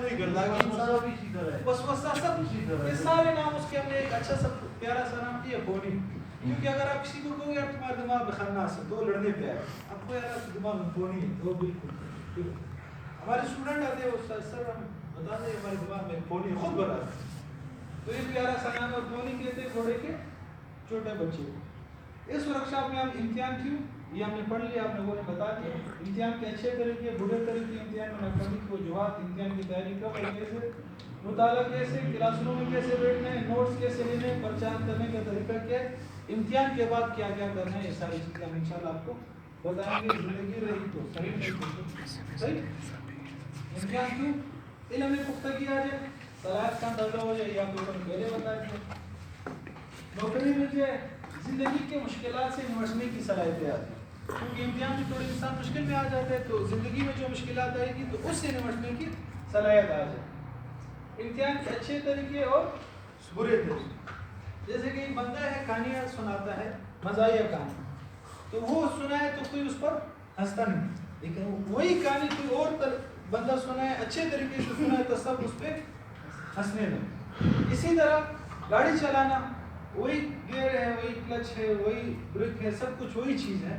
نہیں کرتا کہ وسوسہ سب یہ سارے نام اس کے ہم نے ایک اچھا سا پیارا سا نام دیا فونی. کیونکہ اگر آپ کسی کو کہو یار تمہارا دماغ بخناس ہے تو لڑنے پہ آئے, آپ کو یار دماغ میں فونی ہے وہ بالکل. ہمارے اسٹوڈنٹ آتے ہیں وہ سر ہم بتا دیں ہمارے دماغ میں فونی خود بنا ہے. تو یہ پیارا سا نام اور فونی کہتے ہیں گھوڑے کے چھوٹے بچے کو. اس ورک شاپ میں ہم امتحان کیوں یہ ہم نے پڑھ لیا, آپ نے وہ بتا دیا امتحان کے اچھے طریقے برے طریقے امتحان میں ناکامی کی وجوہات, امتحان کی تیاری کب اور کیسے, مطالعہ کیسے, کلاس روم میں کیسے بیٹھنا ہے, نوٹس کیسے لینے, پرچان کرنے کا طریقہ کیا ہے, امتحان کے بعد کیا کیا کرنا ہے, یہ ساری چیزیں ہم انشاءاللہ آپ کو بتائیں گے. زندگی رہی تو صحیح امتحان کیوں علم میں پختگی آ جائے, صلاحیت کا اندازہ ہو جائے, یا تو پہلے بتا دیا نوکری مل جائے, زندگی کے مشکلات سے نمٹنے کی صلاحیتیں آتی ہیں. کیونکہ امتحان میں تھوڑے انسان مشکل میں آ جاتے ہیں تو زندگی میں جو مشکلات آئے گی تو اس سے نمٹنے کی صلاحیت آ جائے. امتحان کے اچھے طریقے اور برے طریقے, جیسے کہ ایک بندہ ہے کہانیاں سناتا ہے مزاحیہ کہانی, تو وہ سنائے تو کوئی اس پر ہنستا نہیں, لیکن وہی کہانی کوئی اور بندہ سنائے اچھے طریقے سے سنائے تو سب اس پہ ہنسنے لگے. اسی طرح گاڑی چلانا وہی گیئر ہے, وہی کلچ ہے, وہی بریک ہے, سب کچھ وہی چیز ہے,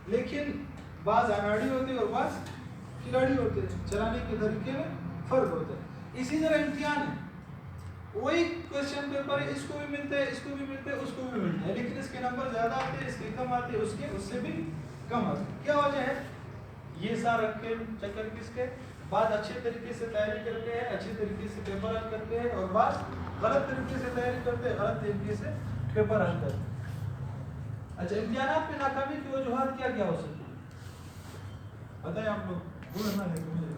لیکن بعض اناڑی ہوتے ہیں اور بعض کھلاڑی ہوتے ہیں, چلانے کے طریقے میں فرق ہوتا ہے. اسی طرح امتحان ہے, وہی کوشچن پیپر ہے, اس کو بھی ملتا ہے, اس کو بھی ملتا ہے, اس کو بھی ملتا ہے, لیکن اس کے نمبر زیادہ آتے ہیں, اس کے کم آتے ہیں, اس سے بھی کم آتے ہیں. کیا وجہ ہے؟ یہ سارا کھیل چکر کس کے, بعض اچھے طریقے سے تیاری کرتے ہیں, اچھے طریقے سے پیپر حل کرتے ہیں, اور بعض غلط طریقے سے تیاری کرتے ہیں, غلط طریقے سے پیپر حل کرتے ہیں. اچھا امتحانات میں ناکامی کی وجوہات کیا کیا ہو سکتی ہیں بتائیں آپ لوگ. بولنا ہے مجھے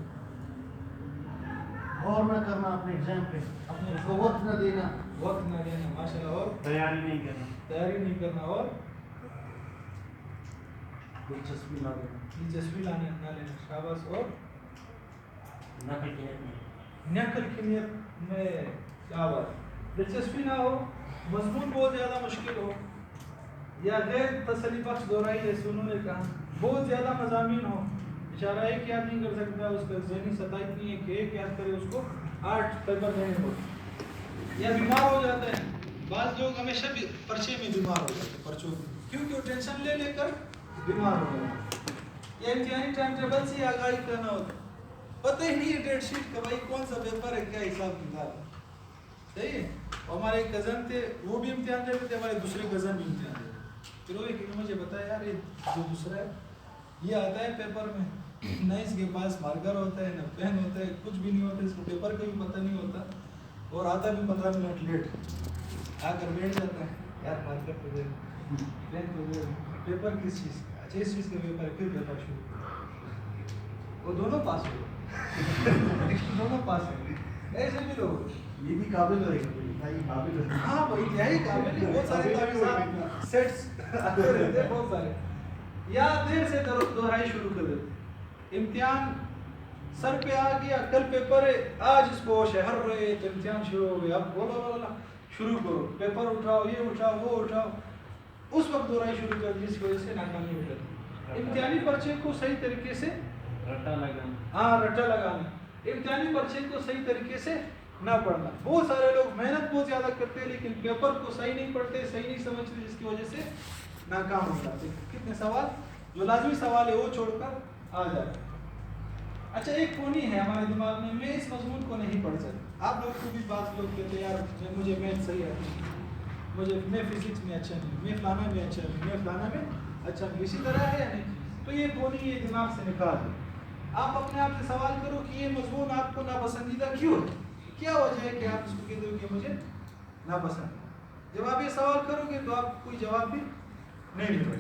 اور نہ کرنا اپنے ایگزام پہ, اپنے کو وقت نہ دینا, وقت نہ دینا ماشاء اللہ, اور تیاری نہیں کرنا, تیاری نہیں کرنا, اور دلچسپی نہ لینا, دلچسپی نہ لینا, شاباش, اور نقل کی نیت نہیں, نقل کی نیت میں کیا بات, دلچسپی نہ ہو, مضمون بہت زیادہ مشکل ہو, یا غیر تسلی بخش دہرائی جیسے انہوں نے کہا, بہت زیادہ مضامین ہو, اشارہ ایک یاد نہیں کر سکتا, اس کا ذہنی سطح اتنی ہے کہ ایک یاد کرے اس کو 8 پیپر دینے ہوتے, یا بیمار ہو جاتا ہے. بعض لوگ ہمیشہ بھی پرچے میں بیمار ہو جاتے ہیں, پرچوں میں, کیونکہ وہ ٹینشن لے لے کر بیمار ہو جاتے ہیں. یا امتحانی ٹائم ٹیبل سے آگاہی کرنا ہوتا ہے, پتہ ہی نہیں ہے ڈیٹ شیٹ کا بھائی کون سا پیپر ہے, کیا حساب کتاب ہے, صحیح ہے. ہمارے ایک کزن تھے, وہ بھی امتحان دیتے تھے, ہمارے دوسرے کزن بھی امتحان دیتے تھے. پھر وہ ایک مجھے بتایا یار یہ جو دوسرا ہے یہ آتا ہے پیپر میں, نہ اس کے پاس مارکر ہوتا ہے, نہ پین ہوتا ہے, کچھ بھی نہیں ہوتا, اس کو پیپر کا بھی پتہ نہیں ہوتا, اور آتا بھی 15 منٹ لیٹ, آ کر بیٹھ جاتا ہے, یار مارکر پہ دے, پین پہ دے, پیپر کس چیز کا, اچھا اس چیز کا پیپر ہے, پھر پیپر شروع, وہ دونوں پاس ہوئے, دونوں پاس ہوئے. ایسے بھی لوگ یہ بھی قابل رہے گا, یہ قابل رہے گا, ہاں بھائی یہی قابل ہے, بہت سارے تعویذات سیٹس آتے رہتے ہیں بہت سارے, یا دیر سے دہرائی شروع کر دیتے. امتحان سر پہ آ گیا, کل پیپر ہے, آج اس کو ہوش ہے, ہر رہے تو امتحان شروع ہو گیا, اب بولا شروع کرو, پیپر اٹھاؤ, یہ اٹھاؤ, وہ اٹھاؤ, اس وقت دہرائی شروع کر دی, جس کی وجہ سے ناکامی ہو جاتی. امتحانی پرچے کو صحیح طریقے سے رٹا لگانا, ہاں رٹا لگانا, امتحانی پرچے کو صحیح طریقے سے نہ پڑھنا. بہت سارے لوگ محنت بہت زیادہ کرتے ہیں لیکن پیپر کو صحیح نہیں پڑھتے, صحیح نہیں سمجھتے, جس کی وجہ سے ناکام ہو جاتے. کتنے سوال جو لازمی سوال ہے وہ چھوڑ کر آ جاتے. اچھا ایک کونی ہے ہمارے دماغ میں, میں اس مضمون کو نہیں پڑھ سکتا. آپ لوگ کو بھی بات لوگ کہتے ہیں یار مجھے میتھ صحیح آتی ہے, میں فزکس میں اچھا نہیں, میں فلانا میں اچھا نہیں, میں فلانا میں اچھا نہیں, اسی طرح ہے یا نہیں. تو یہ کونی یہ دماغ سے نکال دیں. آپ اپنے آپ سے سوال کرو کہ یہ مضمون آپ کو ناپسندیدہ کیوں ہے, کیا وجہ ہے کہ آپ اس کو کہتے ہو کہ مجھے ناپسند ہے. جب آپ یہ سوال کرو گے تو آپ کوئی جواب بھی نہیں ملے.